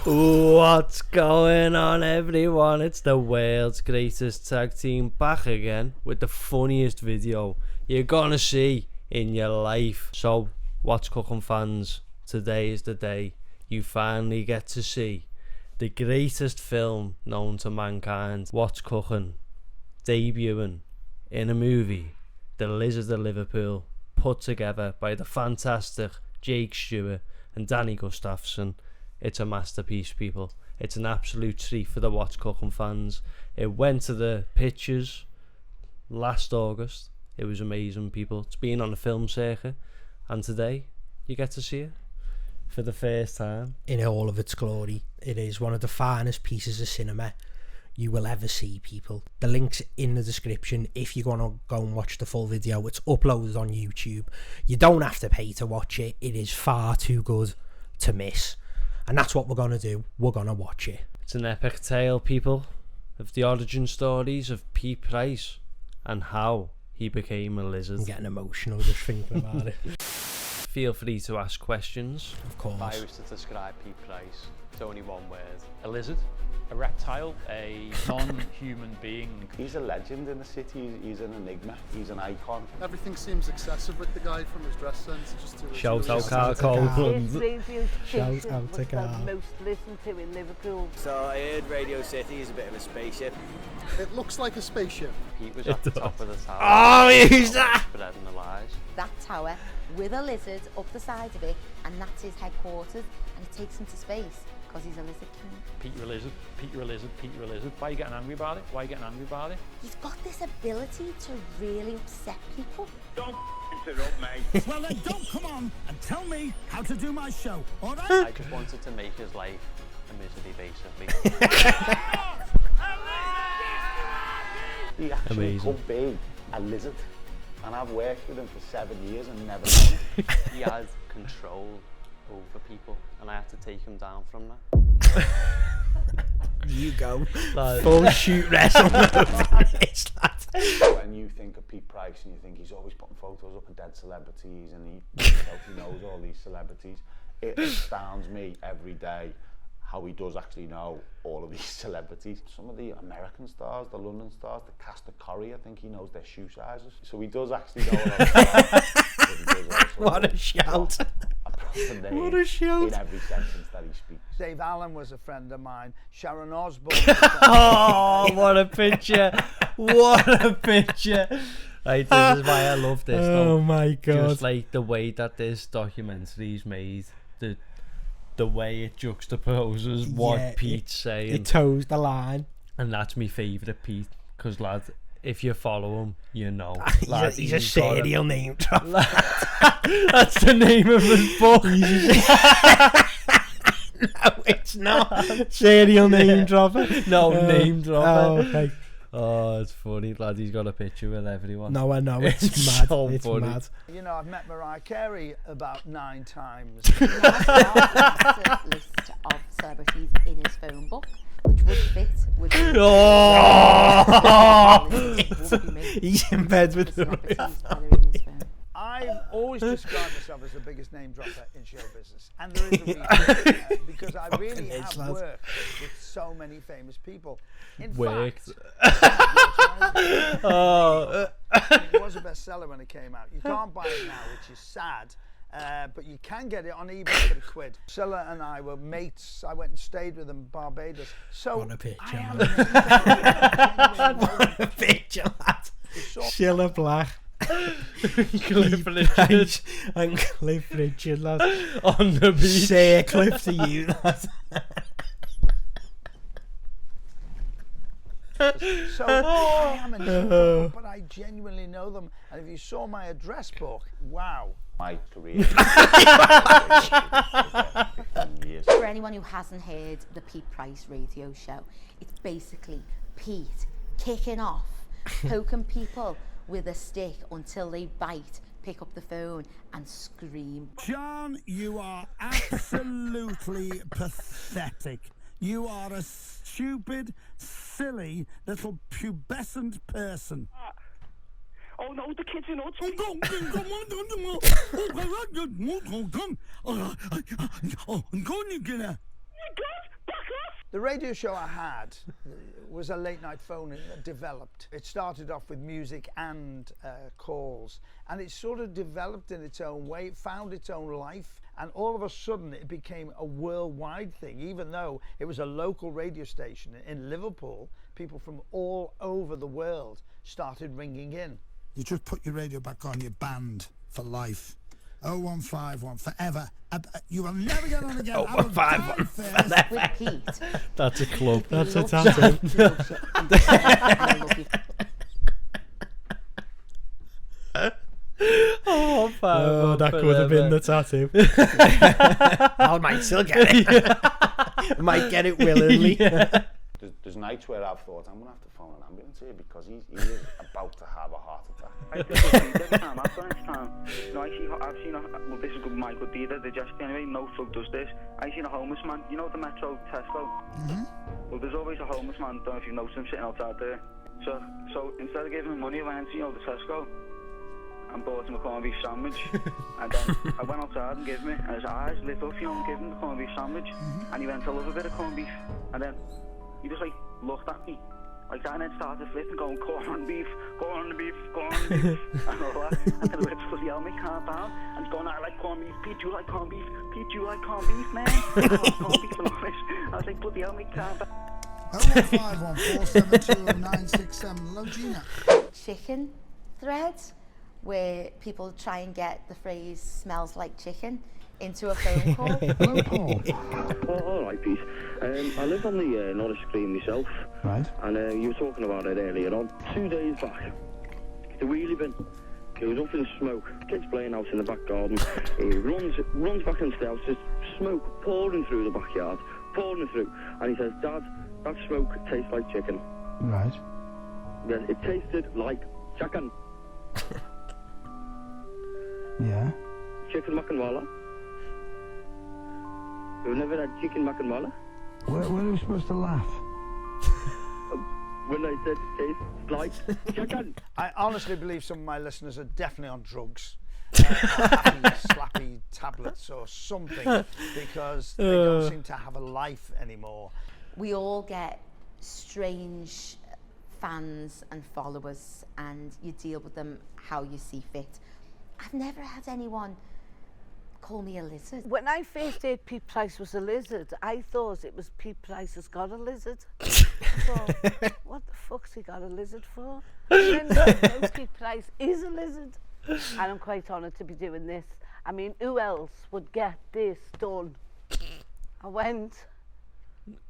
What's going on, everyone? It's the world's greatest tag team back again with the funniest video you're gonna see in your life. So, What's Cookin' fans, today is the day you finally get to see the greatest film known to mankind, What's Cookin', debuting in a movie, The Lizard of Liverpool, put together by the fantastic Jake Stewart and Danny Gustafsson. It's a masterpiece, people. It's an absolute treat for the What's Cookin' fans. It went to the pictures last August. It was amazing, people. It's been on the film circuit, and today you get to see it for the first time in all of its glory. It is one of the finest pieces of cinema you will ever see, people. The link's in the description if you're gonna go and watch the full video. It's uploaded on YouTube. You don't have to pay to watch it. It is far too good to miss. And that's what we're going to do. We're going to watch it. It's an epic tale, people, of the origin stories of Pete Price and how he became a lizard. I'm getting emotional just thinking about it. Feel free to ask questions. Of course. If I was to describe Pete Price, it's only one word. A lizard, a reptile, a non-human being. He's a legend in the city. He's an enigma. He's an icon. Everything seems excessive with the guy, from his dress sense just to his... Shout out Carl Copeland. His radio Shout station out to was the Carl. most listened to in Liverpool. So I heard Radio City is a bit of a spaceship. It looks like a spaceship. Pete was at the top of the tower. Oh, who's that? Spreading the lies. That tower with a lizard up the side of it, and that's his headquarters, and it takes him to space because he's a lizard king. Pete, you're a lizard. Pete, you're a lizard. Pete, you're a lizard. Why are you getting angry about it? Why are you getting angry about it? He's got this ability to really upset people. Don't interrupt me. Well then, don't come on and tell me how to do my show, all right? I just wanted to make his life a misery, basically. He actually Amazing. could be a lizard. And I've worked with him for 7 years and never known it. He had control over people, and I had to take him down from that. You go. Like, Full shoot wrestle. It's that. When you think of Pete Price and you think he's always putting photos up of dead celebrities and he knows all these celebrities, it astounds me every day how he does actually know all of these celebrities. Some of the American stars, the London stars, the cast of Corrie, I think he knows their shoe sizes. So he does actually know a lot of stuff, but he does also What a shout. a proper name What a shout. in every sentence that he speaks. Dave Allen was a friend of mine. Sharon Osbourne. oh, what a picture. What a picture. Like, this is why I love this. Oh though. my god. Just like the way that this documentary is made, the way it juxtaposes what Yeah, Pete's saying. It toes the line. And that's my favourite Pete, because lad, if you follow him, you know. Lad, He's a serial name drop. That's the name of his book. No, it's not. Serial name dropper. No, name dropper. Oh, okay. Oh, it's funny, lad. He's got a picture with everyone. No, I know. It's It's mad. so It's funny. mad. You know, I've met Mariah Carey about 9 times. He has got a list of celebrities in his phone book, which would fit with the He's in bed with the celebrities that are in his phone. I've always described myself as the biggest name dropper in show business. And there is a reason, because I really is, have lad. worked with so many famous people. In Worked. fact, Oh, it was a bestseller when it came out. You can't buy it now, which is sad. But you can get it on eBay for £1. Scylla and I were mates. I went and stayed with them in Barbados. So What a picture, I am man. What a picture, lad. Sheila Black. Cliff Richard And Cliff Richard, lad. on the beach. Say a cliff to you, lad. So I am a name, but I genuinely know them. And if you saw my address book, wow. My career. years. For anyone who hasn't heard the Pete Price radio show, it's basically Pete kicking off, poking people with a stick until they bite, pick up the phone and scream. John, you are absolutely pathetic. You are a stupid, silly, little pubescent person. Oh no, the kids in auto. Oh, I'm going to get her. My God! The radio show I had was a late night phone that developed. It started off with music and calls, and it sort of developed in its own way. It found its own life, and all of a sudden it became a worldwide thing. Even though it was a local radio station in Liverpool, people from all over the world started ringing in. You just put your radio back on, you're banned for life. 0151 forever. You will never get on again. 0151 forever. With Pete. That's a club. That's a Love tattoo. Oh, that could have been the tattoo. I might still get it. Might get it willingly. Yeah. There's nights where I've thought, I'm going to have to phone an ambulance here because he is about to have a heart attack. I every time I've gone next time. No, I've seen well, this is good, my good deed, the jest anyway, no thug does this. I've seen a homeless man, you know the Metro Tesco? Well, there's always a homeless man, don't know if you've noticed him sitting outside there. So instead of giving him money, I went to, the Tesco and bought him a corned beef sandwich. And then I went outside and gave him it, and his eyes lit up, and gave him the corned beef sandwich. And he went, I love a bit of corned beef. And then he just looked at me like that, and then started flipping, going corned beef, corned beef, corned beef, and all that. And then I went to the helmet, calm down, and he's going, I like corned beef. Pete, you like corned beef? Pete, you like corned beef, man? I like corned beef and all this. I was like, bloody helmet, calm down. 0151 472 967. Hello, Gina. Chicken threads, where people try and get the phrase "smells like chicken" into a phone call. Hello, Paul. All right, Pete. I live on the Norris Green myself. Right. And you were talking about it earlier on. 2 days back, the wheelie bin, it was up in smoke. Kids playing out in the back garden. He runs back into the house, just smoke pouring through the backyard, pouring through. And he says, Dad, that smoke tastes like chicken. Right. Yes, it tasted like chicken. Yeah. Chicken macanwala. You've never had chicken macanwala? Where are we supposed to laugh? When I said it tastes like chicken. I honestly believe some of my listeners are definitely on drugs. Having slappy tablets or something, because they don't seem to have a life anymore. We all get strange fans and followers, and you deal with them how you see fit. I've never had anyone call me a lizard. When I first heard Pete Price was a lizard, I thought it was Pete Price has got a lizard. I thought, what the fuck's he got a lizard for? And then I know Pete Price is a lizard. And I'm quite honoured to be doing this. I mean, who else would get this done? I went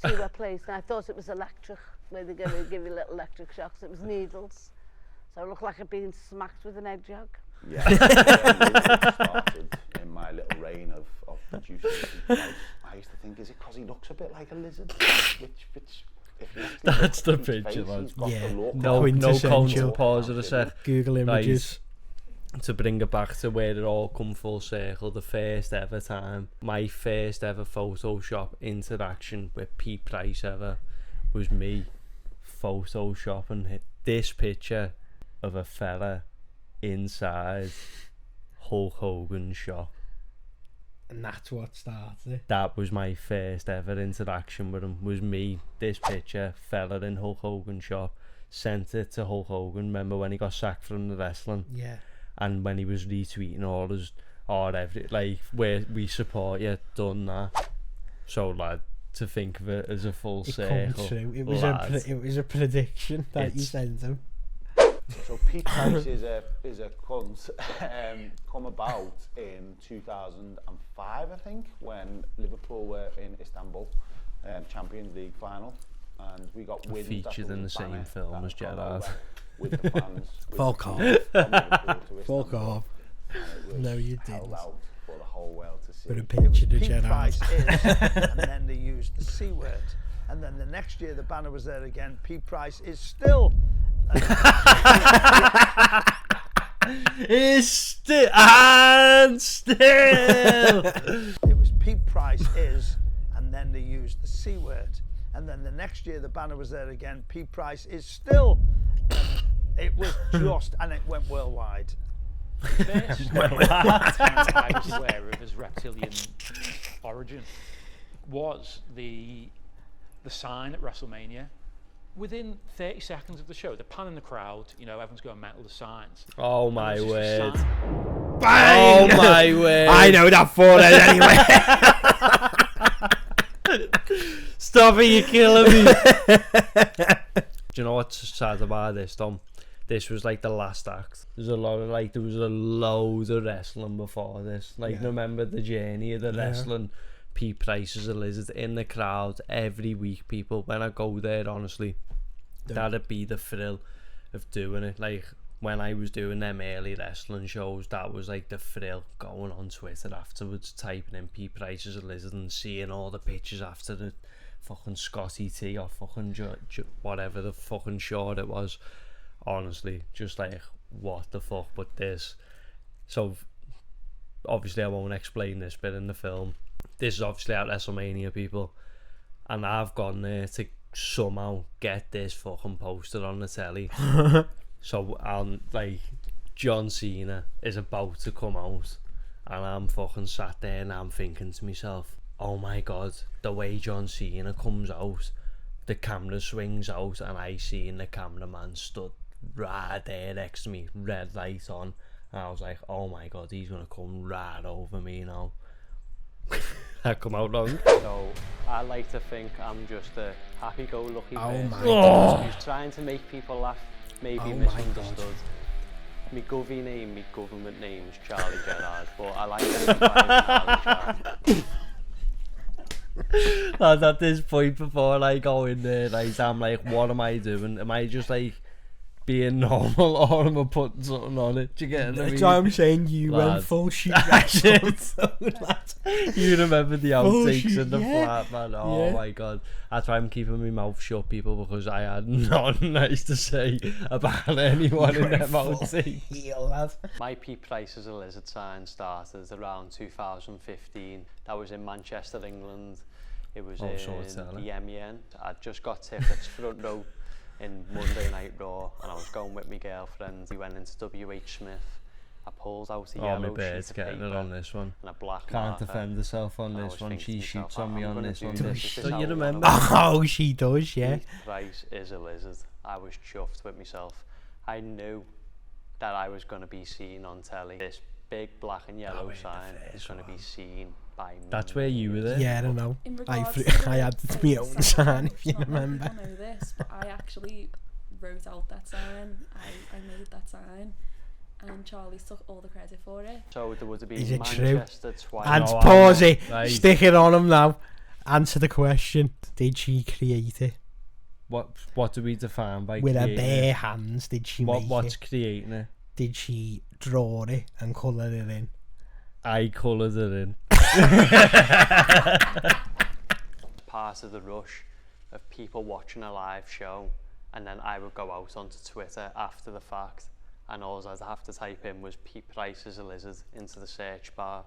to a place and I thought it was electric, where they're going to give you little electric shocks. It was needles. So I looked like I'd been smacked with an egg jug. Yeah, it started in my little reign of producing. I used to think, is it because he looks a bit like a lizard? Which if you That's the look at his picture, face, lads. he's got Yeah. the look. No Quintessential. pause at a sec. Google images. To bring it back to where it all come full circle, the first ever time, my first ever Photoshop interaction with Pete Price ever was me photoshopping this picture of a fella inside Hulk Hogan's shop. And that's what started. That was my first ever interaction with him, was me, this picture, fella in Hulk Hogan's shop, sent it to Hulk Hogan. Remember when he got sacked from the wrestling? Yeah. And when he was retweeting all his, like, where we support you, done that. So, lad, to think of it as a full It circle. comes true. It was lad, a prediction that you It's- sent him. So Pete Price is a cunt. Come about in 2005, I think, when Liverpool were in Istanbul, Champions League final, and we got wind featured in the same film as Gerrard. with the fans. Fuck off. Fuck off. No, you didn't. Held out for the whole world to see. But a It picture was to Pete Gerrard. Price is, and then they used the C word. And then the next year the banner was there again. Pete Price is still. Is still and still. It was Pete Price is, and then they used the C word. And then the next year the banner was there again. Pete Price is still. It was just, and it went worldwide. First time I was aware of his reptilian origin was the the sign at WrestleMania. Within 30 seconds of the show, they're panning the crowd, you know, everyone's going mental, the signs. Oh my And there's word. just a sign. Bang! Oh my word. I know that forehead anyway. Stop it, you're killing me. Do you know what's sad about this, Tom? This was like the last act. There was a load of wrestling before this. Like, remember the journey of the wrestling? Pete Price as a lizard in the crowd every week, people. When I go there, honestly, that'd be the thrill of doing it. Like, when I was doing them early wrestling shows, that was like the thrill, going on Twitter afterwards, typing in Pete Price as a lizard and seeing all the pictures after the fucking Scotty T or fucking whatever the fucking show it was. Honestly, just like, what the fuck. But this, so obviously I won't explain this bit in the film. This is obviously at WrestleMania, people, and I've gone there to somehow get this fucking poster on the telly. So I'm like, John Cena is about to come out, and I'm fucking sat there and I'm thinking to myself, oh my god, the way John Cena comes out, the camera swings out and I seen the cameraman stood right there next to me, red light on, and I was like, oh my god, he's gonna come right over me now. I come out wrong. So I like to think I'm just a happy-go-lucky person who's trying to make people laugh, maybe misunderstood. My govy name, my government name's Charlie Gerrard, but I like it. Lads, at this point before I go in there, like, I'm like, what am I doing? Am I just like being normal, or am I putting something on it? Do you get it? That's why I'm saying you went full shit. You remember the outtakes in the flat, man. Oh my god. That's why I'm keeping my mouth shut, people, because I had nothing nice to say about anyone in them outtakes. My Pete Price as a lizard sign started around 2015. That was in Manchester, England. It was in the MEN. I'd just got tickets front row in Monday Night Raw, and I was going with my girlfriend. We went into WH Smith. I pulled out a yellow sheet of getting paper it on this one. and a black Can't marker. defend herself on this one. She shoots on me on this one. So you remember? Oh, she does, yeah. Pete Price is a lizard. I was chuffed with myself. I knew that I was going to be seen on telly. This big black and yellow sign is going to be seen by me. That's where you were there? Yeah, I don't know. I had my own sign, if you remember. I know this, but I actually wrote out that sign. I made that sign, and Charlie took all the credit for it. So there would have been Is it Manchester true? twice. And pause it. Right. Stick it on him now. Answer the question. Did she create it? What do we define by with her creating bare it? hands? Did she make What's it? creating it? Did she draw it and colour it in? I coloured it in. Part of the rush of people watching a live show, and then I would go out onto Twitter after the fact, and all I'd have to type in was Pete Price as a lizard into the search bar,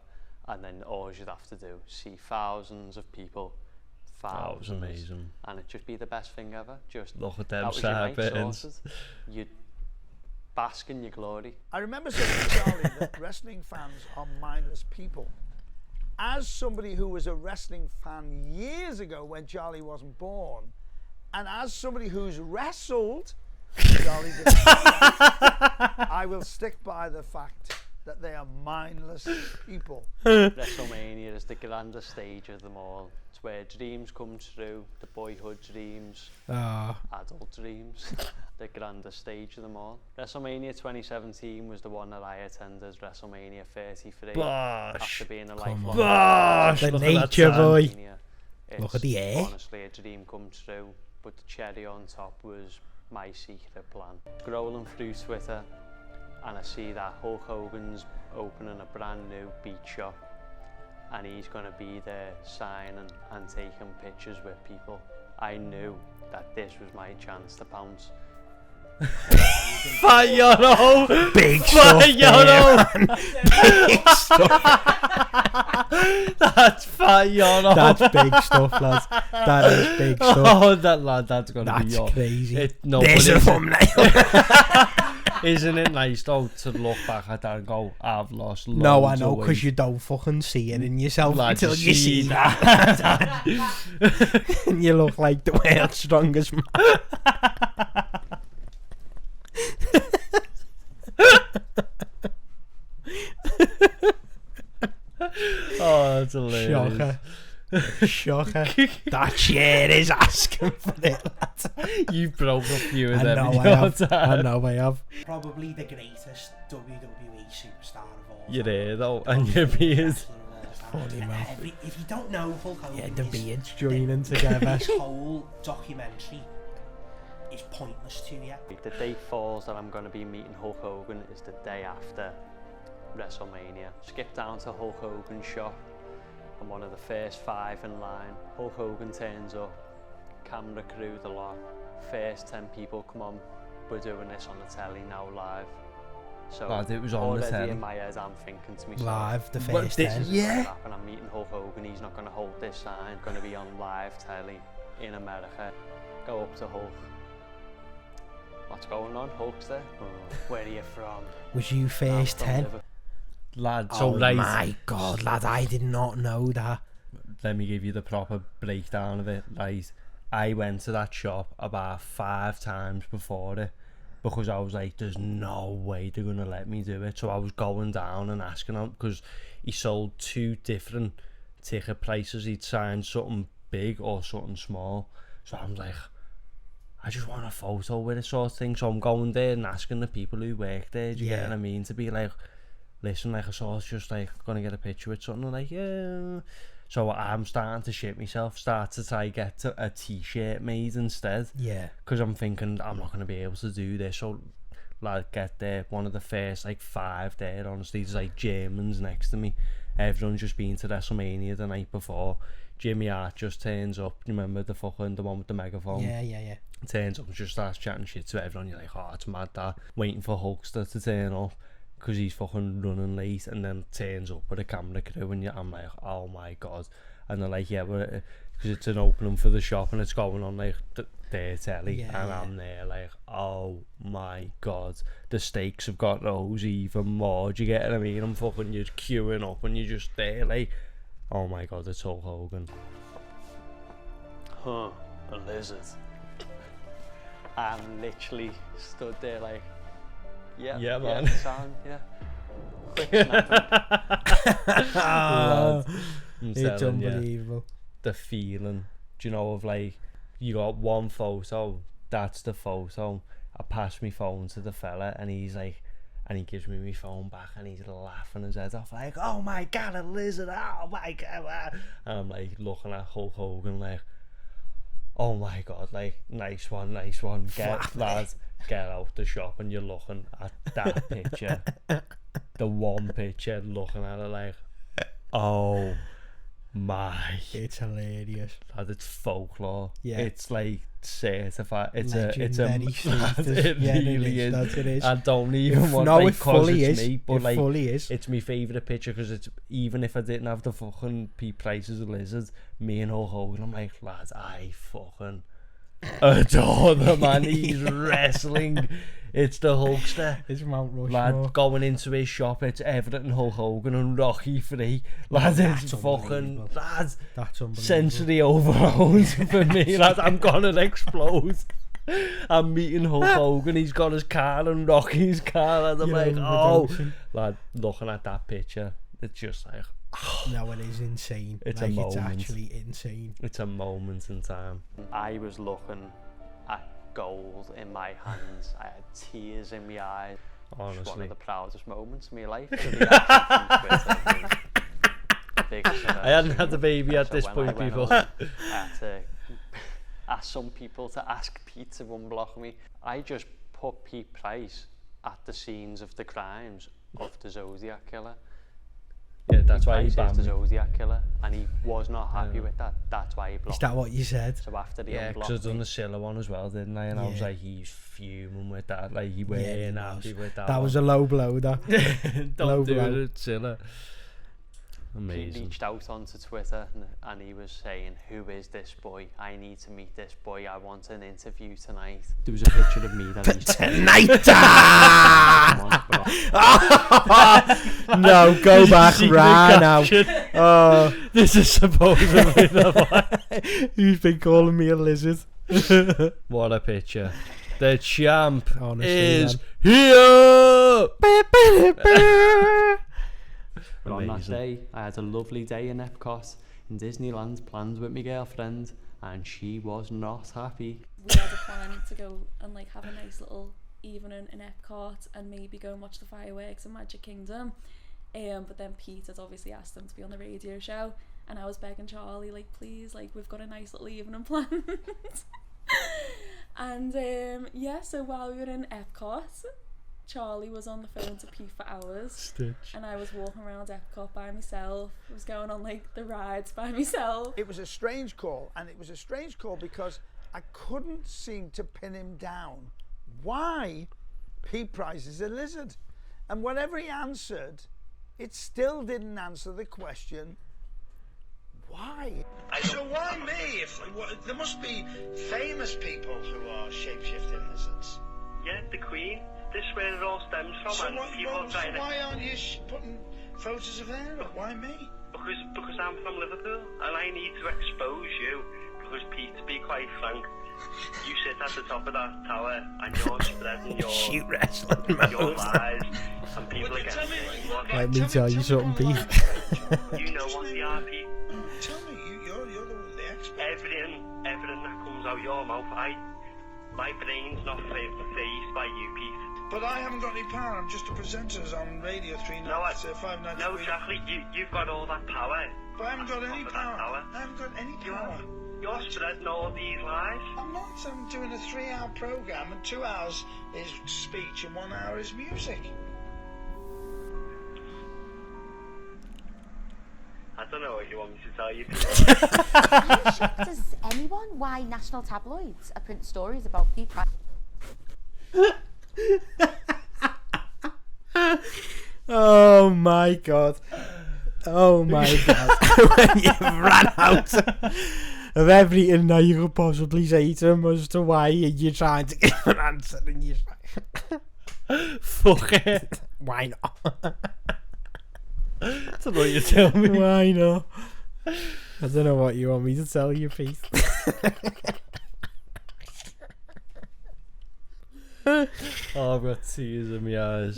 and then all you'd have to do, see thousands of people, thousands, that was amazing, and it'd just be the best thing ever. Just look at them that was your night sorted. You'd bask in your glory. I remember saying to Charlie that wrestling fans are mindless people. As somebody who was a wrestling fan years ago when Charlie wasn't born, and as somebody who's wrestled, Charlie didn't I will stick by the fact that they are mindless people. WrestleMania is the grandest stage of them all. It's where dreams come true, the boyhood dreams, adult dreams, the grandest stage of them all. WrestleMania 2017 was the one that I attended, WrestleMania 33. Bosh. After being a lifelong Bosh, the nature boy. It's look at the air. Honestly, a dream come true, but the cherry on top was my secret plan. Scrolling through Twitter, and I see that Hulk Hogan's opening a brand new beat shop, and he's going to be there signing and taking pictures with people. I knew that this was my chance to bounce. Fat Yono! Big stuff, Yono! Big stuff. That's Fat Yono! That's big stuff, lads. That is big stuff. Oh, that lad, that's gonna be crazy. No, there's a thumbnail. Isn't it nice though to look back at that and go, I've lost loads No, I know, of weight. because you don't fucking see it in yourself Lad, until you see that. that. And you look like the world's strongest man. Oh, that's hilarious. Shocker. That chair is asking for it, lad. You broke a few of I them. know in I your have. I time. know I have. Probably the greatest WWE superstar of all. You're there though, and your beard. Funny man. If you don't know Hulk Hogan, Yeah, the beards joining together. Oh, This whole documentary is pointless to you. The day falls that I'm going to be meeting Hulk Hogan is the day after WrestleMania. Skip down to Hulk Hogan's shop. I'm one of the first 5 in line. Hulk Hogan turns up, camera crew, the lot. First 10 people come on. We're doing this on the telly now live. So Lad, it was on the already telly. in my head I'm thinking to myself, Live, the But first this- 10. yeah. and I'm meeting Hulk Hogan, he's not going to hold this sign, going to be on live telly in America. Go up to Hulk. What's going on? Hulk's there. Where are you from? Was you first I'm from 10? Liverpool. Lad, so Oh right, my god, lad, I did not know that. let me give you the proper breakdown of it. Right, I went to that shop about 5 times before it because I was like, there's no way they're gonna let me do it. So I was going down and asking him because he sold 2 different ticket prices. He'd signed something big or something small. So I'm like, I just want a photo with it sort of thing. So I'm going there and asking the people who work there, do you get what I mean? To be like, listen, like I saw it's just like gonna get a picture with something. Like, yeah. So I'm starting to shit myself, start to try get a t-shirt made instead. Yeah. Because I'm thinking I'm not gonna be able to do this. So like get there, one of the first like 5 there, honestly, there's like Germans next to me. Everyone's just been to WrestleMania the night before. Jimmy Hart just turns up. You remember the one with the megaphone? Yeah. Turns up and just starts chatting shit to everyone. You're like, oh, it's mad that. Waiting for Hulkster to turn up because he's fucking running late, and then turns up with a camera crew, and I'm like, oh my god. And they're like, yeah, because it's an opening for the shop and it's going on like their telly, and I'm there like, oh my god, the stakes have got rose even more. Do you get what I mean? I'm fucking just queuing up and you're just there like, oh my god, it's Hulk Hogan. Huh, a lizard. I'm literally stood there like, yeah, man. Sound, yeah. Quick snapping. Lad, I'm It's telling you, unbelievable. the feeling, do you know, of like, you got one photo, that's the photo. I pass my phone to the fella and he's like, and he gives me my phone back and he's laughing his head off like, oh my god, a lizard, oh my god. And I'm like looking at Hulk Hogan like, oh my god, like, nice one, get, lads, get out the shop. And you're looking at that picture, the one picture, looking at it like, oh my, It's hilarious. lad, it's folklore. Yeah. It's like certified. It's Legendary lad, status. it Yeah, really is. That it is. I don't even want No, like, it 'cause fully it's is. me, but It like, fully is. it's my favourite picture because it's, even if I didn't have the fucking Pete Price as a lizard, me and Hulk Hogan, I'm like, lads, I fucking adore the man. He's wrestling. It's the Hulkster. It's Mount Rushmore. Lad, going into his shop, it's Everett Hulk Hogan and Rocky 3. Lad, it's fucking, lad, That's unbelievable. sensory overload for me. Lad, I'm gonna explode. I'm meeting Hulk Hogan, he's got his car and Rocky's car, and I'm You're like, overdosing. lad, looking at that picture, it's just like, No, it is insane. It's like, a it's moment. actually insane. it's a moment in time. I was looking at gold in my hands. I had tears in my eyes. It's one Honestly. of the proudest moments of my life. To be actually from Twitter was the biggest of I hadn't those. had the baby at So this when point I went before. home, I had to ask some people to ask Pete to unblock me. I just put Pete Price at the scenes of the crimes of the Zodiac Killer. Yeah, that's why he Price is banned the me. Zodiac Killer, and he was not happy with that. That's why he Is blocked that me. what you said? So after the Yeah, because I've unblocked done me, the Silla one as well, didn't I? And I was Yeah. like, he's fuming with that. Like, he weren't he happy was. with that. That was a low blow, that. Don't low do blow. it, Silla. He Amazing. reached out onto Twitter and he was saying, "Who is this boy? I need to meet this boy. I want an interview tonight." There was a picture of me that he's Tonight! No, go back right now. Oh, This is supposedly the who's been calling me a lizard? What a picture. The champ Honestly, is man. here! But on that Amazing. day, I had a lovely day in Epcot in Disneyland, planned with my girlfriend, and she was not happy. We had a plan to go and like have a nice little evening in Epcot and maybe go and watch the fireworks in Magic Kingdom. But then Pete had obviously asked them to be on the radio show, and I was begging Charlie, like, please, like, we've got a nice little evening planned. And yeah, so while we were in Epcot, Charlie was on the phone to Pete for hours. Stitch. And I was walking around Epcot by myself. I was going on like the rides by myself. It was a strange call, and it was a strange call because I couldn't seem to pin him down. Why Pete Price is a lizard? And whatever he answered, it still didn't answer the question, why? So why me? There must be famous people who are shape-shifting lizards. Yeah, the Queen. This is where it all stems from, So and people trying to... why aren't you putting photos of her up? Why me? Because I'm from Liverpool, and I need to expose you. Because Pete, to be quite frank, you sit at the top of that tower, and you're spreading your Shoot wrestling your moves. lies, and people are getting it. Let me tell you something, Pete. You know what they are, Pete. Tell me, you're the expert. Everything that comes out your mouth, my brain's not phased by you, Pete. But I haven't got any power. I'm just a presenter on Radio 5 nights a week. Charlie, you've got all that power. But I haven't got any power. I haven't got any power. You're spreading all these lies. I'm not. I'm doing a 3-hour program, and 2 hours is speech, and 1 hour is music. I don't know what you want me to tell you. Does anyone why national tabloids are printing stories about Pete Price? Oh my god. Oh my god. When you've ran out of everything that you could possibly say to him as to why you're trying to give an answer and you're like, Fuck it. why not? That's what you tell me. Why not? I don't know what you want me to tell you, Pete. Oh, I've got tears in my eyes.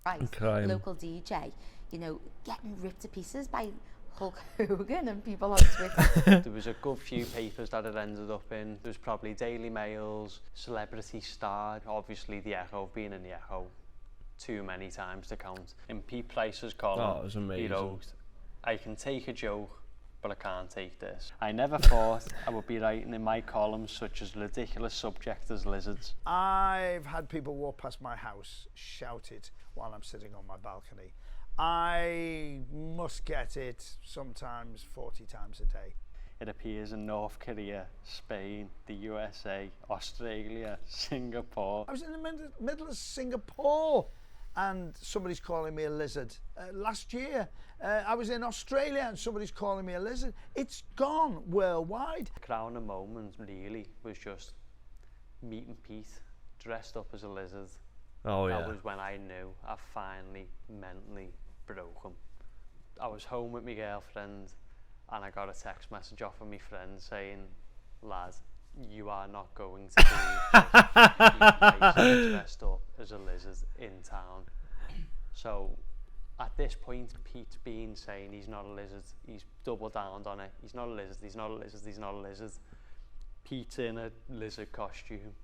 Right, crying. local DJ, you know, getting ripped to pieces by Hulk Hogan and people on Twitter. There was a good few papers that it ended up in. There was probably Daily Mails, Celebrity Star, obviously the Echo, being in the Echo too many times to count. In Pete Price's column, Oh, it was amazing. he wrote, "I can take a joke, but I can't take this. I never thought I would be writing in my columns such as ridiculous subject as lizards." I've had people walk past my house, shout it while I'm sitting on my balcony. I must get it sometimes 40 times a day. It appears in North Korea, Spain, the USA, Australia, Singapore. I was in the middle of Singapore and somebody's calling me a lizard. Last year, I was in Australia and somebody's calling me a lizard. It's gone worldwide. The crowning moment really was just meeting Pete dressed up as a lizard. Oh, That yeah. was when I knew I finally mentally broke him. I was home with my girlfriend and I got a text message off of my friend saying, "Lad, you are not going to be dressed up as a lizard in town." So at this point, Pete's been saying he's not a lizard. He's doubled down on it. He's not a lizard, he's not a lizard, he's not a lizard. Pete's in a lizard costume.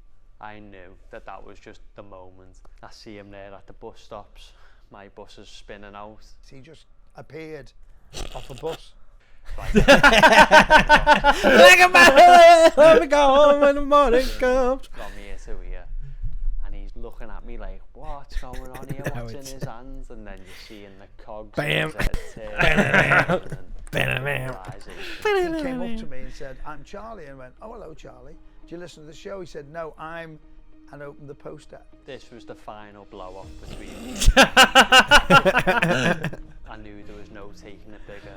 I knew that that was just the moment. I see him there at the bus stops. My bus is spinning out. He just appeared off a bus. Like a man, let me go home when the morning comes. From here to here. And he's looking at me like, what's going on here? What's in his hands? And then you see in the cogs. Bam. His head turn, He came up to me and said, "I'm Charlie," and went, "Oh, hello, Charlie. Do you listen to the show?" He said, "No, I'm," and opened the poster. This was the final blow off between me I knew there was no taking it bigger.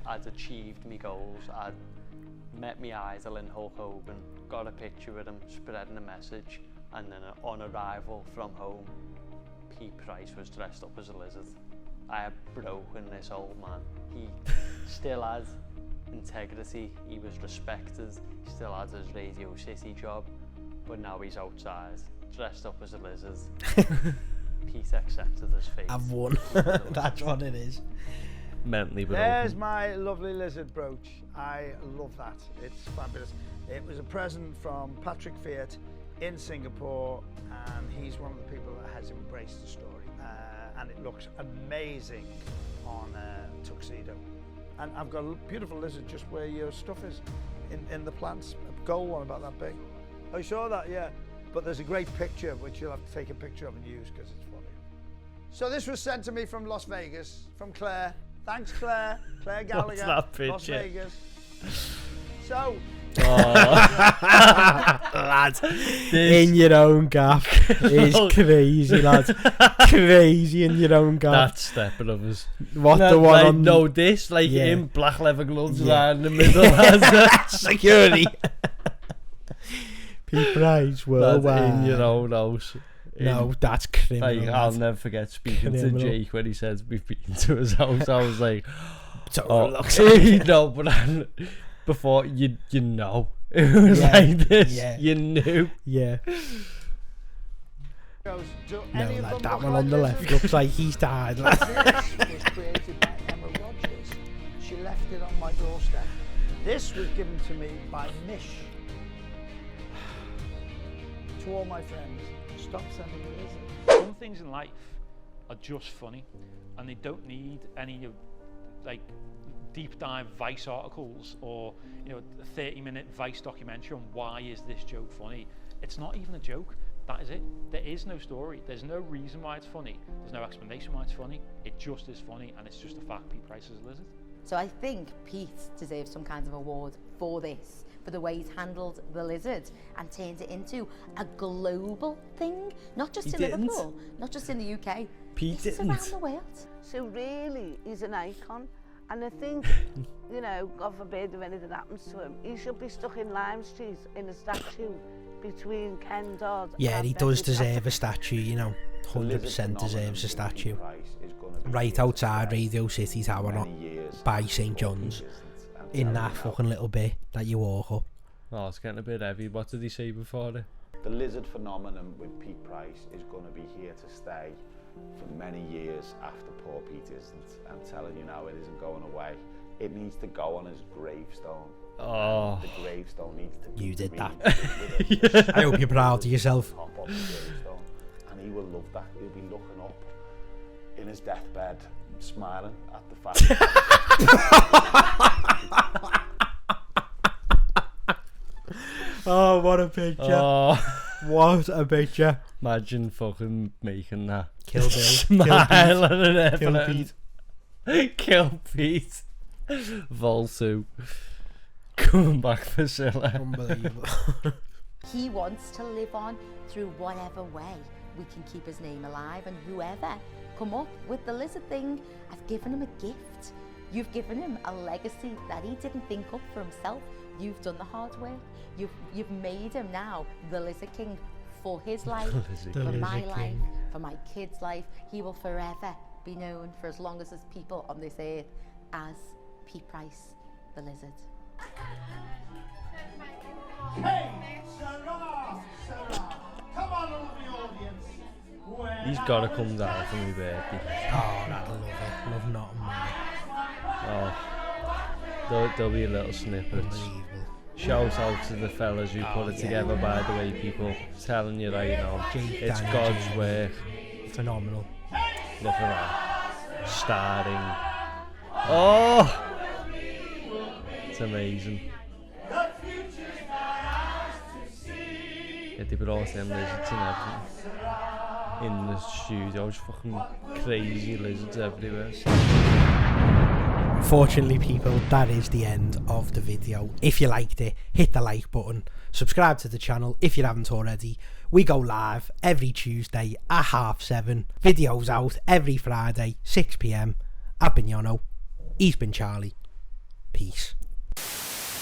I'd achieved my goals. I'd met my idol in Hulk Hogan, got a picture with him, spreading a message, and then on arrival from home, Pete Price was dressed up as a lizard. I had broken this old man. He still had integrity, he was respected, he still had his Radio City job, but now he's outside, dressed up as a lizard. Pete accepted his fate. I've won. That's what it is. Mentally broken. There's my lovely lizard brooch. I love that. It's fabulous. It was a present from Patrick Fiat in Singapore, and he's one of the people that has embraced the story. And it looks amazing on a tuxedo. And I've got a beautiful lizard just where your stuff is, in the plants. A gold one about that big. Oh, you saw that? Yeah. But there's a great picture which you'll have to take a picture of and use because it's funny. So this was sent to me from Las Vegas, from Claire. Thanks, Claire. Claire Gallagher. What's that picture? Las Vegas. So. Lad, in your own gaff is crazy, lad. Crazy in your own gaff. That Step Brothers. What No, the one like, on? no, this, like Yeah. in black leather gloves Yeah. around the middle. That's Security. Pete Price, That's worldwide. in your own house. No, that's criminal. Like, I'll lad. never forget speaking Criminal. to Jake when he said we've been to his house. I was like, So oh, looks like no, but before you know, it was Yeah, like this. yeah. You knew. Yeah. Goes, do No, any of lad, them that look one like on the left lizards? looks like he's tired, lad. This was created by Emma Rogers. She left it on my doorstep. This was given to me by Mish. To all my friends, stop sending me lizards. Some things in life are just funny, and they don't need any like deep dive Vice articles or a 30-minute Vice documentary on why is this joke funny. It's not even a joke. That is it. There is no story. There's no reason why it's funny. There's no explanation why it's funny. It just is funny, and it's just a fact. Pete Price is a lizard. So I think Pete deserves some kind of award for this, for the way he's handled the lizard and turned it into a global thing, not just He in didn't. Liverpool, not just in the UK. Pete This is didn't. around the world. So really, he's an icon. And I think, God forbid if anything happens to him, he should be stuck in Lime Street in a statue between Ken Dodd Yeah, and he does Becky deserve a statue, 100% deserves a statue. Right outside Radio City Tower, not by St John's, in that fucking little bit that you walk up. Oh, it's getting a bit heavy. What did he say before it? The lizard phenomenon with Pete Price is going to be here to stay for many years after poor Pete isn't. I'm telling you now, it isn't going away. It needs to go on his gravestone. Oh. The gravestone needs to You did that. that. I hope you're proud of yourself. Top of the gravestone. And he will love that. He'll be looking up in his deathbed, smiling at the fact. Oh, what a picture. Oh. What a picture. Imagine fucking making that. Kill Bill. Smiling and Kill everything. Pete. Kill Pete. Volsu. Coming back for Silla. Unbelievable. He wants to live on through whatever way we can keep his name alive, and whoever come up with the lizard thing, I've given him a gift. You've given him a legacy that he didn't think up for himself. You've done the hard work. You've made him now the Lizard King for his life, for my life, for my kids' life. He will forever be known for as long as there's people on this earth as Pete Price, the lizard. Hey, Sarah! Come on, all the audience. He's got to come down for my birthday. Oh, I'd love it. Love nothing more. Oh. There'll be a little snippet. Shout out to the fellas who put it together, by the way, people. Telling you right now, it's Danny, God's Jamie. work. Phenomenal. Look at that. Starting. Oh! It's amazing. Yeah, they brought them lizards and everything in the studio. Just fucking crazy lizards everywhere. Unfortunately, people, that is the end of the video. If you liked it, hit the like button, subscribe to the channel if you haven't already. We go live every Tuesday at 7:30. Videos out every Friday 6 PM, I've been Yono. He's been Charlie. Peace.